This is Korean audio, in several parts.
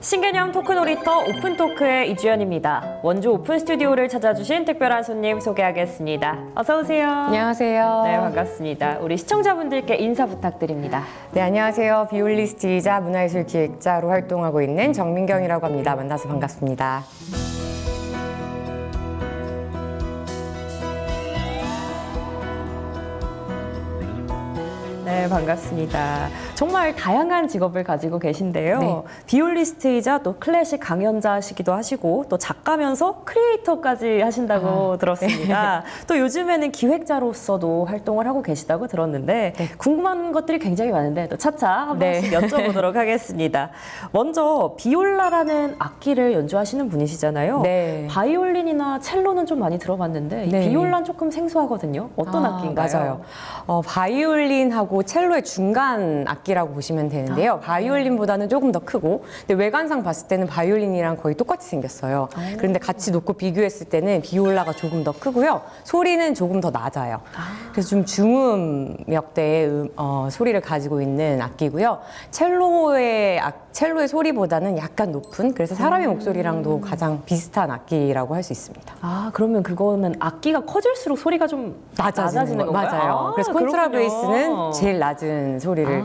신개념 토크 놀이터 오픈토크의 이주연입니다. 원주 오픈 스튜디오를 찾아주신 특별한 손님 소개하겠습니다. 어서 오세요. 안녕하세요. 네, 반갑습니다. 우리 시청자분들께 인사 부탁드립니다. 네, 안녕하세요. 비올리스트이자 문화예술 기획자로 활동하고 있는 정민경이라고 합니다. 만나서 반갑습니다. 네, 반갑습니다. 정말 다양한 직업을 가지고 계신데요. 네. 비올리스트이자 또 클래식 강연자시기도 하시고 또 작가면서 크리에이터까지 하신다고 들었습니다. 또 요즘에는 기획자로서도 활동을 하고 계시다고 들었는데 궁금한 것들이 굉장히 많은데 또 차차 한 번씩 여쭤보도록 하겠습니다. 먼저 비올라라는 악기를 연주하시는 분이시잖아요. 네. 바이올린이나 첼로는 좀 많이 들어봤는데 이 네. 비올라는 조금 생소하거든요. 어떤 악기인가요? 맞아요. 바이올린하고 첼로의 중간 악기라고 보시면 되는데요. 바이올린보다는 조금 더 크고, 근데 외관상 봤을 때는 바이올린이랑 거의 똑같이 생겼어요. 그런데 같이 놓고 비교했을 때는 비올라가 조금 더 크고요. 소리는 조금 더 낮아요. 그래서 좀 중음역대의 소리를 가지고 있는 악기고요. 첼로의 소리보다는 약간 높은, 그래서 사람의 목소리랑도 가장 비슷한 악기라고 할 수 있습니다. 아, 그러면 그거는 악기가 커질수록 소리가 좀 낮아지는 건가요? 맞아요. 아, 그래서 콘트라베이스는 제일 낮은 소리를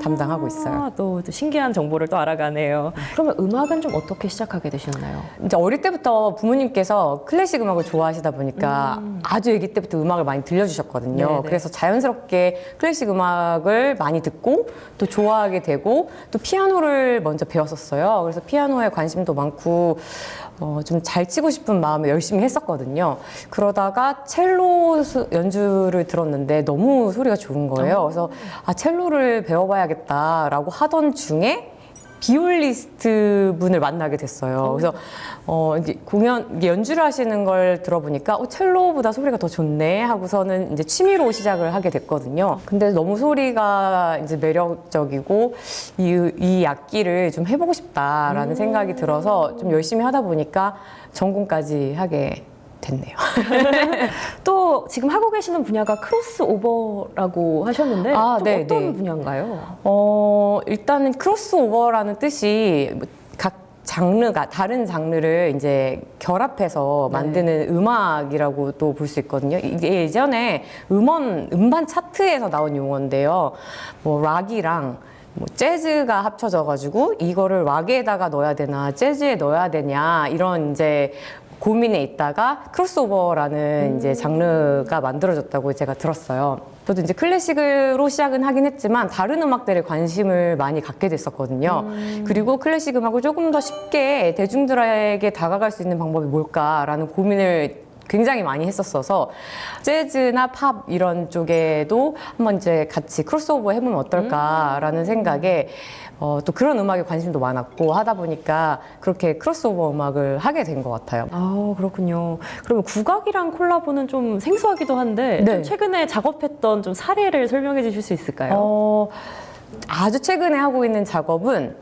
담당하고 있어요. 또 신기한 정보를 또 알아가네요. 그러면 음악은 좀 어떻게 시작하게 되셨나요? 이제 어릴 때부터 부모님께서 클래식 음악을 좋아하시다 보니까 아주 아기 때부터 음악을 많이 들려주셨거든요. 네네. 그래서 자연스럽게 클래식 음악을 많이 듣고 또 좋아하게 되고 또 피아노를 먼저 배웠었어요. 그래서 피아노에 관심도 많고 좀 잘 치고 싶은 마음에 열심히 했었거든요. 그러다가 첼로 연주를 들었는데 너무 소리가 좋은 거예요. 그래서 첼로를 배워봐야겠다라고 하던 중에 비올리스트 분을 만나게 됐어요. 그래서 이제 연주를 하시는 걸 들어보니까 첼로보다 소리가 더 좋네 하고서는 이제 취미로 시작을 하게 됐거든요. 근데 너무 소리가 이제 매력적이고 이 악기를 좀 해보고 싶다라는 생각이 들어서 좀 열심히 하다 보니까 전공까지 하게 됐네요. 또 지금 하고 계시는 분야가 크로스오버라고 하셨는데 또 네, 어떤 네. 분야인가요? 일단은 크로스오버라는 뜻이 각 장르가 다른 장르를 이제 결합해서 만드는 음악이라고 또 볼 수 있거든요. 이게 예전에 음반 차트에서 나온 용어인데요. 뭐 락이랑 재즈가 합쳐져가지고 이거를 락에다가 넣어야 되나 재즈에 넣어야 되냐 이런 이제 고민에 있다가 크로스오버라는 이제 장르가 만들어졌다고 제가 들었어요. 저도 이제 클래식으로 시작은 하긴 했지만 다른 음악들에 관심을 많이 갖게 됐었거든요. 그리고 클래식 음악을 조금 더 쉽게 대중들에게 다가갈 수 있는 방법이 뭘까라는 고민을 굉장히 많이 했었어서 재즈나 팝 이런 쪽에도 한번 이제 같이 크로스오버 해보면 어떨까라는 생각에 또 그런 음악에 관심도 많았고 하다 보니까 그렇게 크로스오버 음악을 하게 된 것 같아요. 아, 그렇군요. 그러면 국악이랑 콜라보는 좀 생소하기도 한데 좀 최근에 작업했던 좀 사례를 설명해 주실 수 있을까요? 아주 최근에 하고 있는 작업은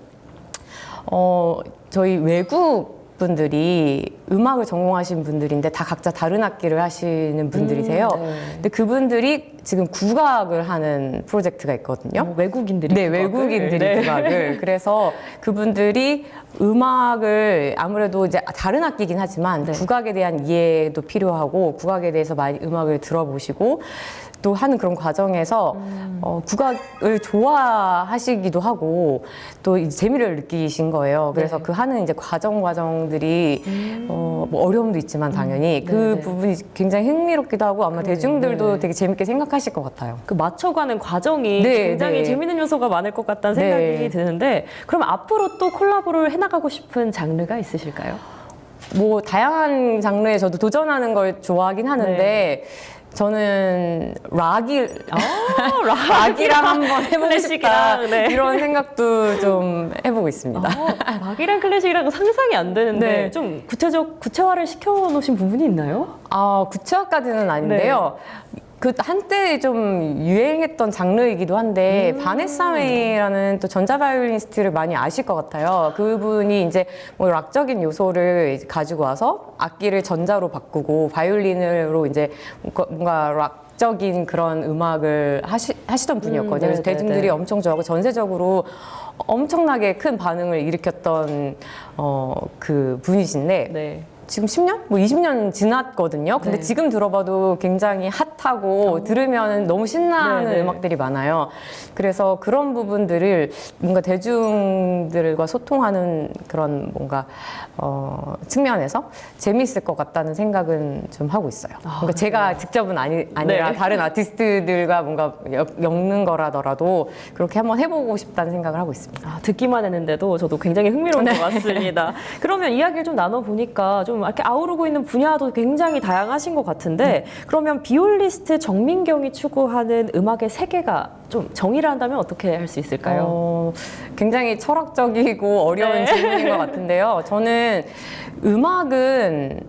저희 외국 분들이 음악을 전공하신 분들인데 다 각자 다른 악기를 하시는 분들이세요. 근데 그분들이 지금 국악을 하는 프로젝트가 있거든요. 외국인들이 네, 국악을? 외국인들이 국악을. 그래서 그분들이 음악을 아무래도 이제 다른 악기긴 하지만 국악에 대한 이해도 필요하고 국악에 대해서 많이 음악을 들어보시고 또 하는 그런 과정에서 국악을 좋아하시기도 하고 또 이제 재미를 느끼신 거예요. 그래서 그 하는 이제 과정들이 뭐 어려움도 있지만 당연히 그 부분이 굉장히 흥미롭기도 하고 아마 대중들도 되게 재밌게 생각하실 것 같아요. 그 맞춰가는 과정이 굉장히 재밌는 요소가 많을 것 같다는 생각이 드는데 그럼 앞으로 또 콜라보를 해나가고 싶은 장르가 있으실까요? 뭐 다양한 장르에 저도 도전하는 걸 좋아하긴 하는데 저는 락이랑 한번 해보고 싶다 이런 생각도 좀 해보고 있습니다. 락이랑 클래식이랑 상상이 안 되는데 좀 구체화를 시켜놓으신 부분이 있나요? 구체화까지는 아닌데요. 그 한때 좀 유행했던 장르이기도 한데 바네사 메이라는 또 전자바이올리니스트를 많이 아실 것 같아요. 그분이 이제 뭐 락적인 요소를 가지고 와서 악기를 전자로 바꾸고 바이올린으로 이제 뭔가 락 자극적인 그런 음악을 하시던 분이었거든요. 그래서 네네네. 대중들이 엄청 좋아하고 전세적으로 엄청나게 큰 반응을 일으켰던 그 분이신데 네. 지금 10년? 뭐 20년 지났거든요. 근데 네. 지금 들어봐도 굉장히 핫하고 들으면 너무 신나는 네네. 음악들이 많아요. 그래서 그런 부분들을 뭔가 대중들과 소통하는 그런 뭔가 측면에서 재미있을 것 같다는 생각은 좀 하고 있어요. 그러니까 제가 직접은 아니라 네. 다른 아티스트들과 뭔가 엮는 거라더라도 그렇게 한번 해보고 싶다는 생각을 하고 있습니다. 아, 듣기만 했는데도 저도 굉장히 흥미로운 것 같습니다. 그러면 이야기를 좀 나눠보니까 좀 이렇게 아우르고 있는 분야도 굉장히 다양하신 것 같은데 그러면 비올리스트 정민경이 추구하는 음악의 세계가 좀 정의를 한다면 어떻게 할 수 있을까요? 굉장히 철학적이고 어려운 네. 질문인 것 같은데요. 저는 음악은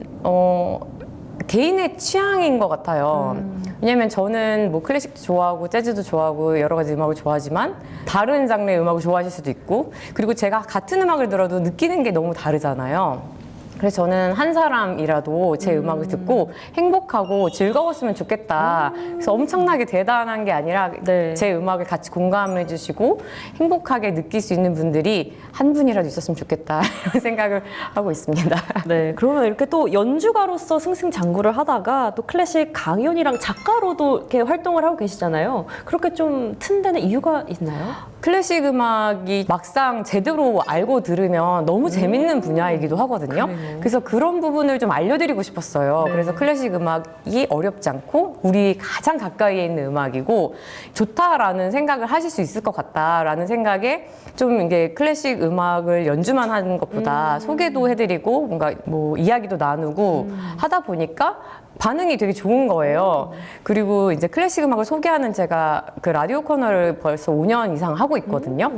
개인의 취향인 것 같아요. 왜냐면 저는 뭐 클래식도 좋아하고 재즈도 좋아하고 여러 가지 음악을 좋아하지만 다른 장르의 음악을 좋아하실 수도 있고 그리고 제가 같은 음악을 들어도 느끼는 게 너무 다르잖아요. 그래서 저는 한 사람이라도 제 음악을 듣고 행복하고 즐거웠으면 좋겠다. 그래서 엄청나게 대단한 게 아니라 네. 제 음악을 같이 공감해 주시고 행복하게 느낄 수 있는 분들이 한 분이라도 있었으면 좋겠다. 이런 생각을 하고 있습니다. 네, 그러면 이렇게 또 연주가로서 승승장구를 하다가 또 클래식 강연이랑 작가로도 이렇게 활동을 하고 계시잖아요. 그렇게 좀 튼데는 이유가 있나요? 클래식 음악이 막상 제대로 알고 들으면 너무 재밌는 분야이기도 하거든요. 그래요. 그래서 그런 부분을 좀 알려드리고 싶었어요. 네. 그래서 클래식 음악이 어렵지 않고 우리 가장 가까이에 있는 음악이고 좋다라는 생각을 하실 수 있을 것 같다라는 생각에 좀 이게 클래식 음악을 연주만 하는 것보다 소개도 해드리고 뭔가 뭐 이야기도 나누고 하다 보니까 반응이 되게 좋은 거예요. 그리고 이제 클래식 음악을 소개하는 제가 그 라디오 코너를 벌써 5년 이상 하고 있거든요.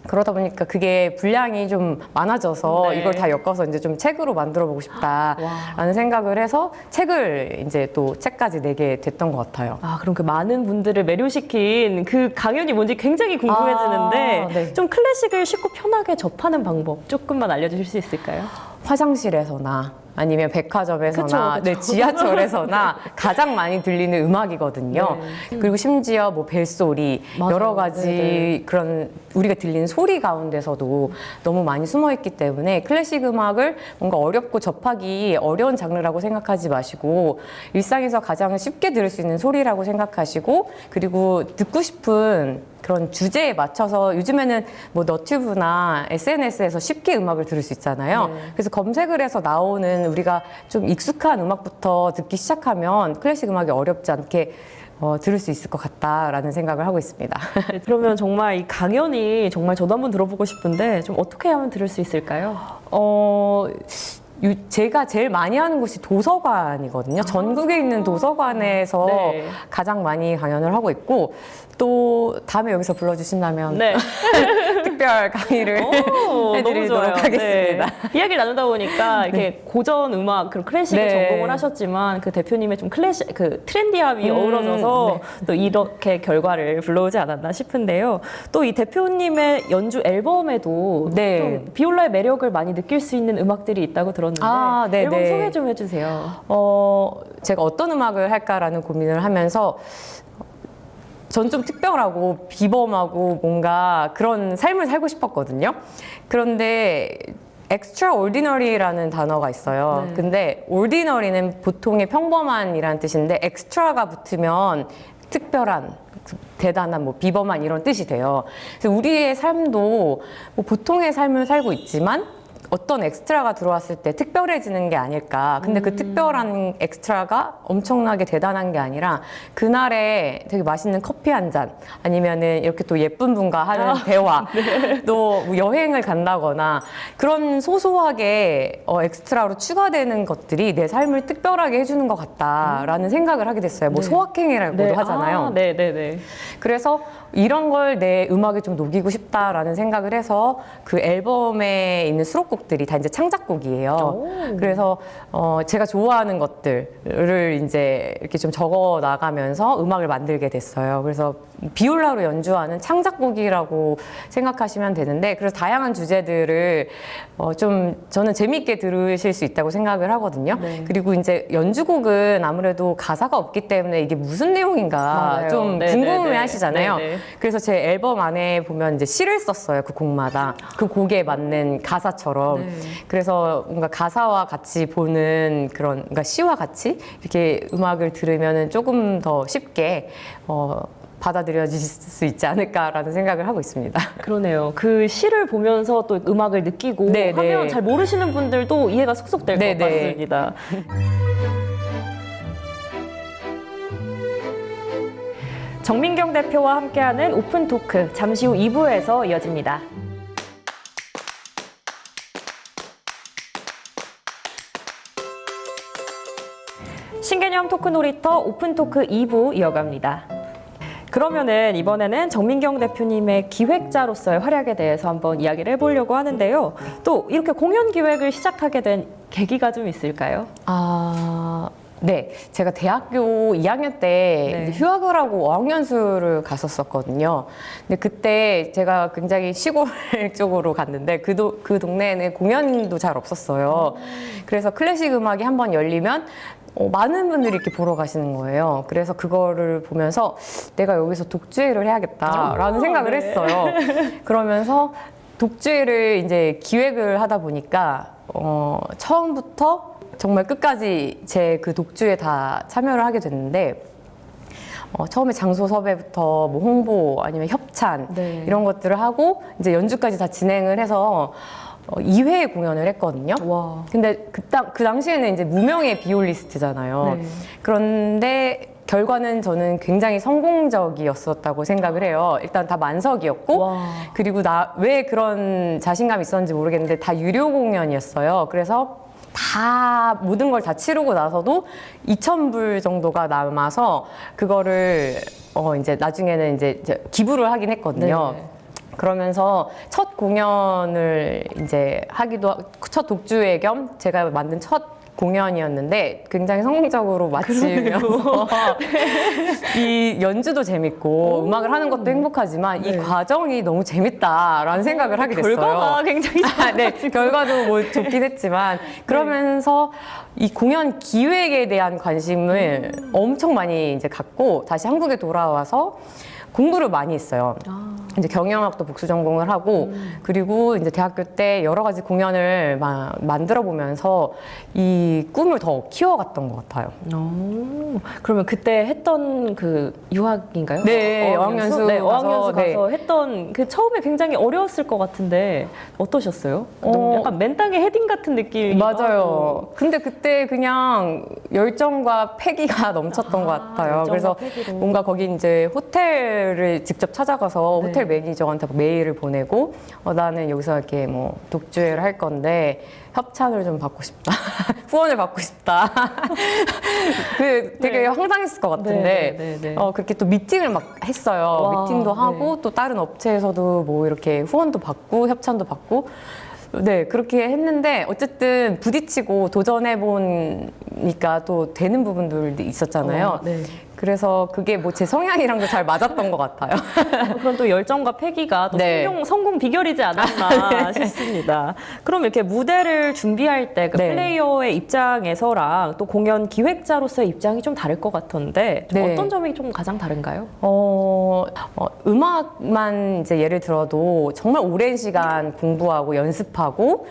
그러다 보니까 그게 분량이 좀 많아져서 네. 이걸 다 엮어서 이제 좀 책으로 만들어 보고 싶다라는 생각을 해서 책을 이제 또 책까지 내게 됐던 것 같아요. 아, 그럼 그 많은 분들을 매료시킨 그 강연이 뭔지 굉장히 궁금해지는데 아, 네. 좀 클래식을 쉽고 편하게 접하는 방법 조금만 알려주실 수 있을까요? 화장실에서나 아니면 백화점에서나 그쵸, 그쵸. 네, 지하철에서나 가장 많이 들리는 음악이거든요. 그리고 심지어 뭐 벨소리 맞아요. 여러 가지 네네. 그런 우리가 들리는 소리 가운데서도 너무 많이 숨어 있기 때문에 클래식 음악을 뭔가 어렵고 접하기 어려운 장르라고 생각하지 마시고 일상에서 가장 쉽게 들을 수 있는 소리라고 생각하시고 그리고 듣고 싶은 그런 주제에 맞춰서 요즘에는 뭐 너튜브나 SNS에서 쉽게 음악을 들을 수 있잖아요. 네. 그래서 검색을 해서 나오는 우리가 좀 익숙한 음악부터 듣기 시작하면 클래식 음악이 어렵지 않게 들을 수 있을 것 같다라는 생각을 하고 있습니다. 네, 그러면 정말 이 강연이 정말 저도 한번 들어보고 싶은데 좀 어떻게 하면 들을 수 있을까요? 제가 제일 많이 하는 곳이 도서관이거든요. 전국에 있는 도서관에서 네. 가장 많이 강연을 하고 있고 또 다음에 여기서 불러주신다면 네. 특별 강의를 오, 해드리도록 하겠습니다. 네. 이야기를 나누다 보니까 이렇게 고전 음악, 그리고 클래식을 네. 전공을 하셨지만 그 대표님의 좀 클래식, 그 트렌디함이 어우러져서 또 이렇게 결과를 불러오지 않았나 싶은데요. 또 이 대표님의 연주 앨범에도 네. 좀 비올라의 매력을 많이 느낄 수 있는 음악들이 있다고 들었는데 아, 네, 앨범 네. 소개 좀 해주세요. 제가 어떤 음악을 할까라는 고민을 하면서 전 좀 특별하고 비범하고 뭔가 그런 삶을 살고 싶었거든요. 그런데 extraordinary라는 단어가 있어요. 네. 근데 ordinary는 보통의 평범한이라는 뜻인데 extra가 붙으면 특별한, 대단한, 뭐 비범한 이런 뜻이 돼요. 그래서 우리의 삶도 뭐 보통의 삶을 살고 있지만 어떤 엑스트라가 들어왔을 때 특별해지는 게 아닐까. 근데 그 특별한 엑스트라가 엄청나게 대단한 게 아니라 그날에 되게 맛있는 커피 한 잔 아니면은 이렇게 또 예쁜 분과 하는 대화 또 뭐 여행을 간다거나 그런 소소하게 엑스트라로 추가되는 것들이 내 삶을 특별하게 해주는 것 같다라는 생각을 하게 됐어요. 뭐 소확행이라고도 하잖아요. 아, 네네네. 그래서 이런 걸 내 음악에 좀 녹이고 싶다라는 생각을 해서 그 앨범에 있는 수록곡들이 다 이제 창작곡이에요. 오. 그래서 제가 좋아하는 것들을 이제 이렇게 좀 적어 나가면서 음악을 만들게 됐어요. 그래서 비올라로 연주하는 창작곡이라고 생각하시면 되는데, 그래서 다양한 주제들을 좀 저는 재미있게 들으실 수 있다고 생각을 하거든요. 네. 그리고 이제 연주곡은 아무래도 가사가 없기 때문에 이게 무슨 내용인가 맞아요. 좀 네, 궁금해 네, 네. 하시잖아요. 네, 네. 그래서 제 앨범 안에 보면 이제 시를 썼어요. 그 곡마다. 그 곡에 맞는 가사처럼. 네. 그래서 뭔가 가사와 같이 보는 그런, 그러니까 시와 같이 이렇게 음악을 들으면은 조금 더 쉽게 받아들여질 수 있지 않을까라는 생각을 하고 있습니다. 그러네요. 그 시를 보면서 또 음악을 느끼고 네, 하면 네. 잘 모르시는 분들도 이해가 쏙쏙 될 것 네, 네. 같습니다. 정민경 대표와 함께하는 오픈 토크, 잠시 후 2부에서 이어집니다. 신개념 토크 놀이터 오픈 토크 2부 이어갑니다. 그러면은 이번에는 정민경 대표님의 기획자로서의 활약에 대해서 한번 이야기를 해보려고 하는데요. 또 이렇게 공연 기획을 시작하게 된 계기가 좀 있을까요? 네. 제가 대학교 2학년 때 네. 이제 휴학을 하고 어학연수를 갔었거든요. 근데 그때 제가 굉장히 시골 쪽으로 갔는데 그 동네에는 공연도 잘 없었어요. 그래서 클래식 음악이 한번 열리면 많은 분들이 이렇게 보러 가시는 거예요. 그래서 그거를 보면서 내가 여기서 독주회를 해야겠다라는 생각을 네. 했어요. 그러면서 독주회를 이제 기획을 하다 보니까 처음부터 정말 끝까지 제 그 독주에 다 참여를 하게 됐는데, 처음에 장소 섭외부터 뭐 홍보 아니면 협찬 네. 이런 것들을 하고 이제 연주까지 다 진행을 해서 2회 공연을 했거든요. 와. 근데 그 당시에는 이제 무명의 비올리스트잖아요. 네. 그런데 결과는 저는 굉장히 성공적이었었다고 생각을 해요. 일단 다 만석이었고, 와. 그리고 왜 그런 자신감이 있었는지 모르겠는데 다 유료 공연이었어요. 그래서 다 모든 걸 다 치르고 나서도 2,000불 정도가 남아서 그거를 이제 나중에는 이제 기부를 하긴 했거든요. 네. 그러면서 첫 공연을 이제 첫 독주회 겸 제가 만든 첫 공연이었는데 굉장히 성공적으로 마치면서 이 연주도 재밌고 음악을 하는 것도 행복하지만 네. 이 과정이 너무 재밌다라는 생각을 하게 됐어요. 결과가 굉장히 네, 결과도 뭐 좋긴 했지만 그러면서 이 공연 기획에 대한 관심을 엄청 많이 이제 갖고 다시 한국에 돌아와서 공부를 많이 했어요. 이제 경영학도 복수 전공을 하고 그리고 이제 대학교 때 여러 가지 공연을 만들어 보면서 이 꿈을 더 키워갔던 것 같아요. 그러면 그때 했던 그 유학인가요? 네, 어학연수 네, 가서, 어학연수 가서 네. 했던 그 처음에 굉장히 어려웠을 것 같은데 어떠셨어요? 너무 약간 맨 땅에 헤딩 같은 느낌이 맞아요. 근데 그때 그냥 열정과 패기가 넘쳤던 것 같아요. 열정과 그래서 패기로. 뭔가 거기 이제 호텔을 직접 찾아가서 네. 호텔 매니저한테 메일을 보내고 나는 여기서 이렇게 뭐 독주회를 할 건데 협찬을 좀 받고 싶다. 후원을 받고 싶다. 그 되게 네. 황당했을 것 같은데 네, 네, 네. 그렇게 또 미팅을 막 했어요. 와, 미팅도 하고 또 다른 업체에서도 뭐 이렇게 후원도 받고 협찬도 받고 네, 그렇게 했는데 어쨌든 부딪히고 도전해 보니까 또 되는 부분들도 있었잖아요. 네. 그래서 그게 뭐 제 성향이랑도 잘 맞았던 것 같아요. 그런 또 열정과 패기가 또 네. 성공 비결이지 않았나 싶습니다. 그럼 이렇게 무대를 준비할 때 그 네. 플레이어의 입장에서랑 또 공연 기획자로서의 입장이 좀 다를 것 같은데 좀 네. 어떤 점이 좀 가장 다른가요? 음악만 이제 예를 들어도 정말 오랜 시간 공부하고 연습하고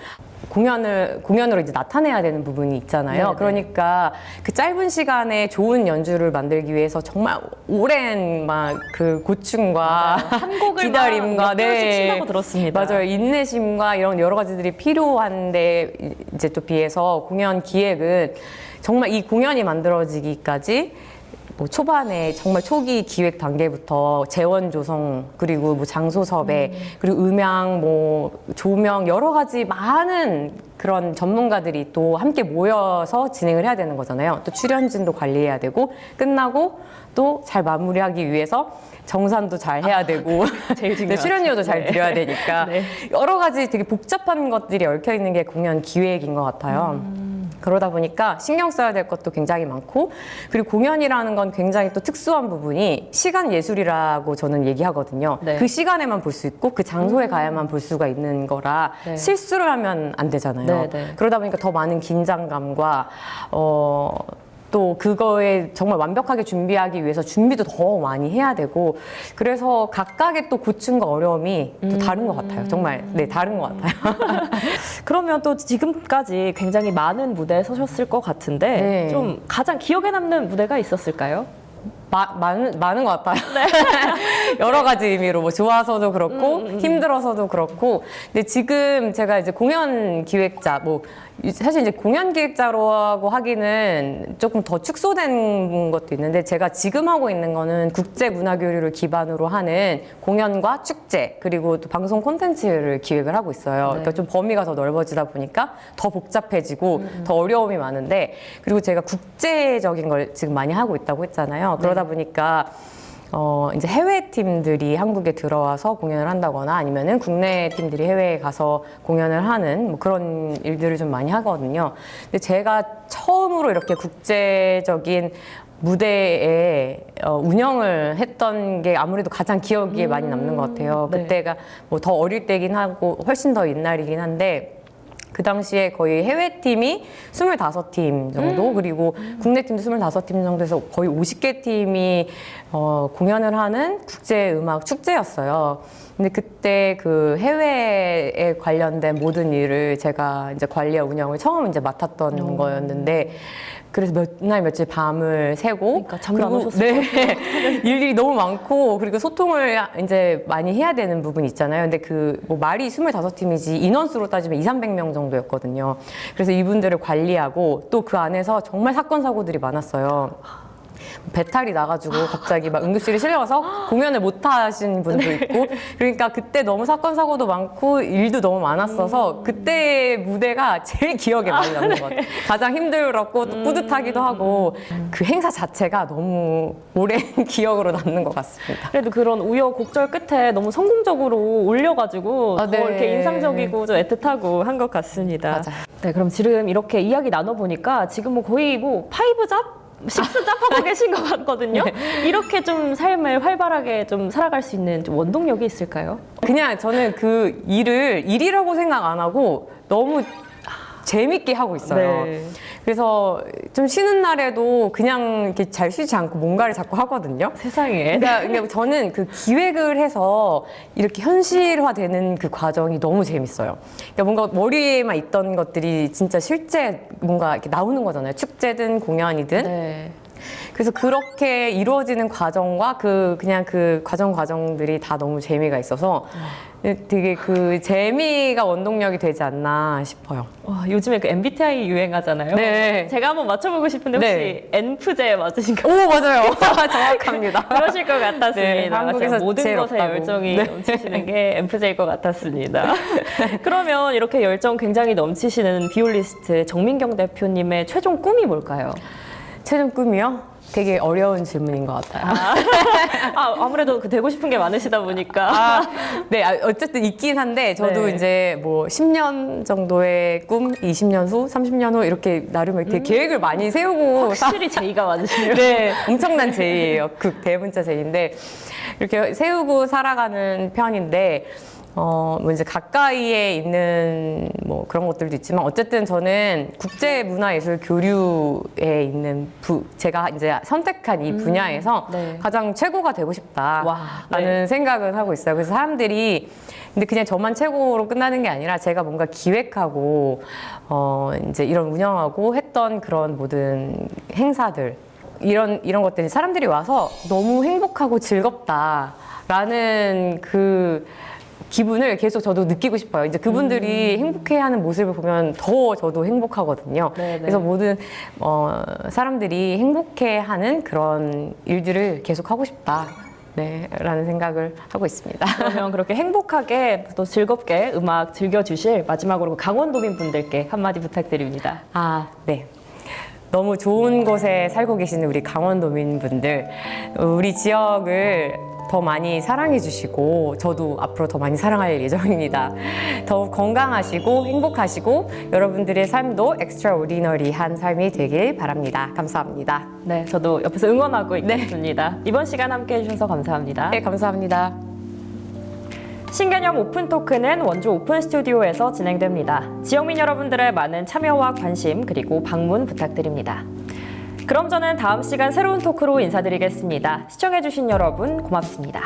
공연으로 이제 나타내야 되는 부분이 있잖아요. 네네. 그러니까 그 짧은 시간에 좋은 연주를 만들기 위해서 정말 오랜 막 그 고충과 한 곡을 기다림과 몇 개월씩 친다고 들었습니다. 맞아요. 인내심과 이런 여러 가지들이 필요한데 이제 또 비해서 공연 기획은 정말 이 공연이 만들어지기까지 뭐 초반에 정말 초기 기획 단계부터 재원 조성 그리고 뭐 장소 섭외 그리고 음향 뭐 조명 여러 가지 많은 그런 전문가들이 또 함께 모여서 진행을 해야 되는 거잖아요. 또 출연진도 관리해야 되고 끝나고 또 잘 마무리하기 위해서 정산도 잘 해야 되고 제일 중요하죠. 출연료도 잘 네. 드려야 되니까 네. 여러 가지 되게 복잡한 것들이 얽혀 있는 게 공연 기획인 것 같아요. 그러다 보니까 신경 써야 될 것도 굉장히 많고, 그리고 공연이라는 건 굉장히 또 특수한 부분이 시간 예술이라고 저는 얘기하거든요. 네. 그 시간에만 볼 수 있고 그 장소에 가야만 볼 수가 있는 거라 네. 실수를 하면 안 되잖아요. 네, 네. 그러다 보니까 더 많은 긴장감과 또 그거에 정말 완벽하게 준비하기 위해서 준비도 더 많이 해야 되고, 그래서 각각의 또 고충과 어려움이 또 다른 것 같아요. 정말 네, 다른 것 같아요. 그러면 또 지금까지 굉장히 많은 무대에 서셨을 것 같은데 네. 좀 가장 기억에 남는 무대가 있었을까요? 많은 것 같아요. 여러 가지 의미로 뭐 좋아서도 그렇고 힘들어서도 그렇고. 근데 지금 제가 이제 공연 기획자, 뭐 사실 이제 공연 기획자라고 하기는 조금 더 축소된 것도 있는데, 제가 지금 하고 있는 거는 국제 문화 교류를 기반으로 하는 공연과 축제, 그리고 또 방송 콘텐츠를 기획을 하고 있어요. 그러니까 좀 범위가 더 넓어지다 보니까 더 복잡해지고 더 어려움이 많은데, 그리고 제가 국제적인 걸 지금 많이 하고 있다고 했잖아요. 그러다 보니까 이제 해외 팀들이 한국에 들어와서 공연을 한다거나 아니면은 국내 팀들이 해외에 가서 공연을 하는 뭐 그런 일들을 좀 많이 하거든요. 근데 제가 처음으로 이렇게 국제적인 무대에 운영을 했던 게 아무래도 가장 기억에 많이 남는 것 같아요. 네. 그때가 뭐 더 어릴 때긴 하고 훨씬 더 옛날이긴 한데, 그 당시에 거의 해외팀이 25팀 정도, 그리고 국내 팀도 25팀 정도에서 거의 50개 팀이 공연을 하는 국제음악 축제였어요. 근데 그때 그 해외에 관련된 모든 일을 제가 이제 관리와 운영을 처음 이제 맡았던 거였는데, 그래서 몇 날 며칠 밤을 새고, 그러니까 잠도 안 그리고 오셨을 네, 일일이 너무 많고, 그리고 소통을 이제 많이 해야 되는 부분이 있잖아요. 근데 그 뭐 말이 25팀이지 인원수로 따지면 200~300명 정도였거든요. 그래서 이분들을 관리하고, 또 그 안에서 정말 사건 사고들이 많았어요. 배탈이 나가지고 갑자기 막 응급실에 실려가서 공연을 못 하신 분도 있고, 그러니까 그때 너무 사건 사고도 많고 일도 너무 많았어서 그때 무대가 제일 기억에 많이 남는 것 같아요. 가장 힘들었고 또 뿌듯하기도 하고, 그 행사 자체가 너무 오랜 기억으로 남는 것 같습니다. 그래도 그런 우여곡절 끝에 너무 성공적으로 올려가지고 아, 더 네. 이렇게 인상적이고 좀 애틋하고 한 것 같습니다. 맞아요. 네, 그럼 지금 이렇게 이야기 나눠보니까 지금 뭐 거의 뭐 5잡? 6잡 하고 계신 것 같거든요. 이렇게 좀 삶을 활발하게 좀 살아갈 수 있는 좀 원동력이 있을까요? 그냥 저는 그 일을 일이라고 생각 안 하고 너무 재밌게 하고 있어요. 네. 그래서 좀 쉬는 날에도 그냥 이렇게 잘 쉬지 않고 뭔가를 자꾸 하거든요. 세상에. 그러니까 저는 그 기획을 해서 이렇게 현실화되는 그 과정이 너무 재밌어요. 그러니까 뭔가 머리에만 있던 것들이 진짜 실제 뭔가 이렇게 나오는 거잖아요. 축제든 공연이든. 네. 그래서 그렇게 이루어지는 과정과 그냥 그 과정들이 다 너무 재미가 있어서 되게 그 재미가 원동력이 되지 않나 싶어요. 와, 요즘에 그 MBTI 유행하잖아요. 네. 제가 한번 맞춰보고 싶은데 혹시 네. N프제 맞으신가요? 오, 맞아요. 정확합니다. 그러실 것 같았습니다. 네, 한국에서 제가 모든 제일 것에 없다고. 열정이 네. 넘치시는 게 N프제일 것 같았습니다. 그러면 이렇게 열정 굉장히 넘치시는 비올리스트 정민경 대표님의 최종 꿈이 뭘까요? 최종 꿈이요? 되게 어려운 질문인 것 같아요. 아무래도 그 되고 싶은 게 많으시다 보니까. 네, 어쨌든 있긴 한데, 저도 네. 이제 뭐 10년 정도의 꿈, 20년 후, 30년 후, 이렇게 나름 이렇게 계획을 많이 세우고. 확실히 제의가 많으시네요. 네, 엄청난 제의예요. 그 대문자 제의인데, 이렇게 세우고 살아가는 편인데, 뭐 이제 가까이에 있는 뭐 그런 것들도 있지만, 어쨌든 저는 국제문화예술 교류에 있는 제가 이제 선택한 이 분야에서 네. 가장 최고가 되고 싶다라는 와, 생각은 하고 있어요. 그래서 사람들이 근데 그냥 저만 최고로 끝나는 게 아니라 제가 뭔가 기획하고 이제 이런 운영하고 했던 그런 모든 행사들, 이런 것들이 사람들이 와서 너무 행복하고 즐겁다라는 그 기분을 계속 저도 느끼고 싶어요. 이제 그분들이 행복해하는 모습을 보면 더 저도 행복하거든요. 네네. 그래서 모든 사람들이 행복해하는 그런 일들을 계속 하고 싶다. 네, 라는 생각을 하고 있습니다. 그러면 그렇게 행복하게 또 즐겁게 음악 즐겨주실 마지막으로 강원도민 분들께 한마디 부탁드립니다. 네. 너무 좋은 곳에 살고 계시는 우리 강원도민 분들, 우리 지역을 더 많이 사랑해 주시고 저도 앞으로 더 많이 사랑할 예정입니다. 더욱 건강하시고 행복하시고 여러분들의 삶도 엑스트라오디너리한 삶이 되길 바랍니다. 감사합니다. 네, 저도 옆에서 응원하고 있겠습니다. 이번 시간 함께 해주셔서 감사합니다. 네, 감사합니다. 신개념 오픈 토크는 원주 오픈 스튜디오에서 진행됩니다. 지역민 여러분들의 많은 참여와 관심 그리고 방문 부탁드립니다. 그럼 저는 다음 시간 새로운 토크로 인사드리겠습니다. 시청해주신 여러분 고맙습니다.